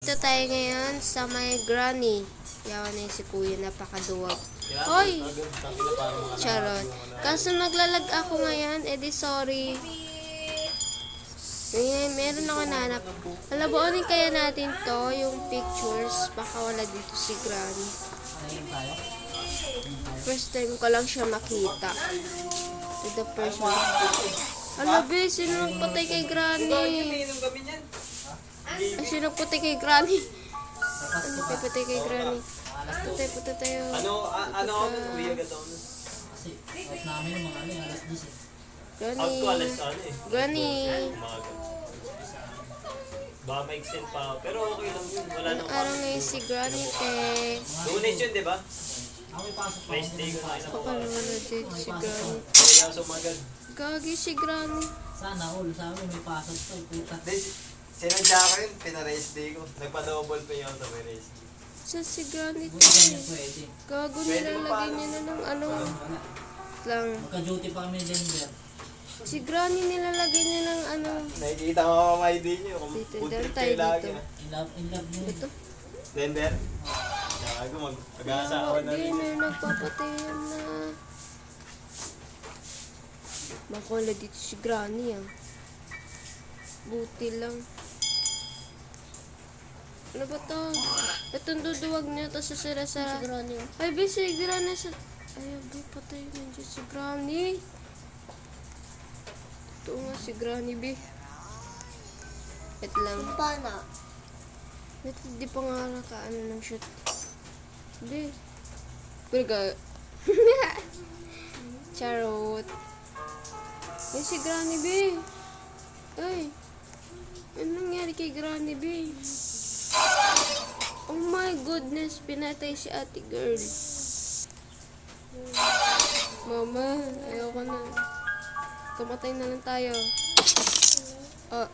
Dito tayo ngayon sa may granny. Yawan na si kuya, napakaduwag. Hoy! Charot. Kaso naglalag ako ngayon, edi sorry. Ngayon, meron ako nanap. Alabuonin kaya natin to, yung pictures. Baka wala dito si granny. First time ko lang siya makita. To the first one. Alabi, sino nagpatay kay granny? Ay, sino nagpatay kay granny? Ano patay kay granny? Patay tayo. Ano ako kuya gano'n? Kasi out namin yung mga alas 10 eh. Granny. Out ko alas eh. Granny. Baka ma-extend pa. Pero okay lang yun. Wala Ano nang araw ngayon si granny, te? Lunes yun, di ba? Ako may pasok pa. Rest day ko na ilang Paano na dito si granny? Kaya sumagad. Gagi si granny. Sana all sa amin may pasok to. Puta. Sinadya ko yun, pina-race day ko. Nagpa-double pa yun sa may race day. Sa si granny, te. Ganyan pwede. Gago, nilalagay niya na ng ano lang. Magka-duty pa kami Denver. Si granny nilalagay niya ng ano. Nakikita mo mga mga ID nyo. Kung Dito, food dyan trip tayo kayo lagi. dito. In love mo. Ito. Denver? Gago, mag-aasawa na Hindi, rin. may nagpapatayan na. Makula dito si granny ah. Buti lang. Ano ba to? Itong duduwag niya, tapos sasara-sara. Si granny. Ay, be, si granny sa... Ay, be, patay nandiyan si granny. Ito nga si granny, be. Wait lang. Paano? Wait, di pa nga nakaano ng shoot. Be. Burga. Charot. Ay, si granny, be. Ay. Ano nangyari kay granny, be? Oh my goodness, pinatay si ate girl. Mama, ayoko na. Kamatay na lang tayo. Oh.